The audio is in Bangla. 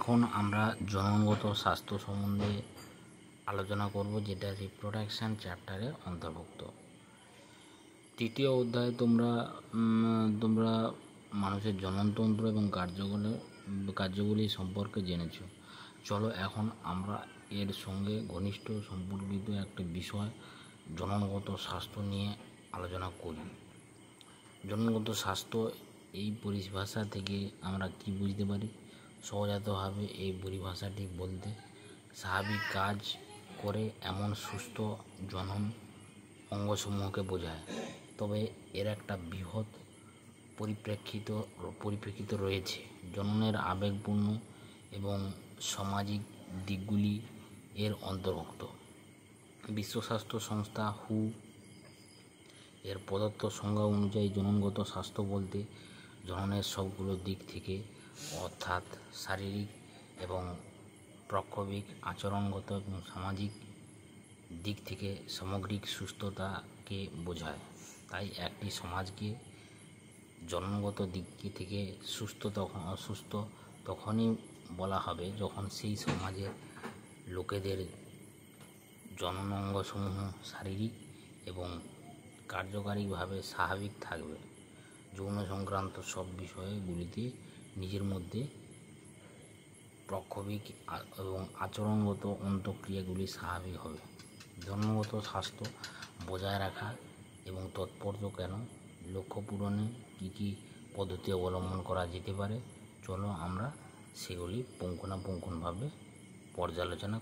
এখন আমরা জননগত স্বাস্থ্য সম্বন্ধে আলোচনা করব, যেটা রিপ্রোডাকশান চ্যাপ্টারে অন্তর্ভুক্ত। তৃতীয় অধ্যায়ে তোমরা মানুষের জননতন্ত্র এবং কার্যগুলি সম্পর্কে জেনেছ। চলো এখন আমরা এর সঙ্গে ঘনিষ্ঠ সম্পর্কিত একটা বিষয় জননগত স্বাস্থ্য নিয়ে আলোচনা করি। জননগত স্বাস্থ্য এই পরিভাষা থেকে আমরা কি বুঝতে পারি? সহজাতভাবে এই পরিভাষাটি বলতে স্বাভাবিক কাজ করে এমন সুস্থ জনন অঙ্গসমূহকে বোঝায়। তবে এর একটা বৃহৎ পরিপ্রেক্ষিত রয়েছে। জননের আবেগপূর্ণ এবং সামাজিক দিকগুলি এর অন্তর্ভুক্ত। বিশ্ব স্বাস্থ্য সংস্থা WHO এর প্রদত্ত সংজ্ঞা অনুযায়ী জননগত স্বাস্থ্য বলতে জননের সবগুলো দিক থেকে, অর্থাৎ শারীরিক এবং প্রক্ষোভিক, আচরণগত এবং সামাজিক দিক থেকে সামগ্রিক সুস্থতাকে বোঝায়। তাই একটি সমাজকে জননগত দিক থেকে সুস্থ তখনই বলা হবে যখন সেই সমাজের লোকেদের জননাঙ্গসমূহ শারীরিক এবং কার্যকারীভাবে স্বাভাবিক থাকবে। যৌন সংক্রান্ত সব বিষয়গুলিতে নিজের মধ্যে প্রক্ষোভিক এবং আচরণগত অন্তঃক্রিয়াগুলি স্বাভাবিক হবে। জন্মগত স্বাস্থ্য বজায় রাখা এবং তাৎপর্য কেন, লক্ষ্য পূরণে কী কী পদ্ধতি অবলম্বন করা যেতে পারে, চলো আমরা সেগুলি পুঙ্খানুপুঙ্খভাবে পর্যালোচনা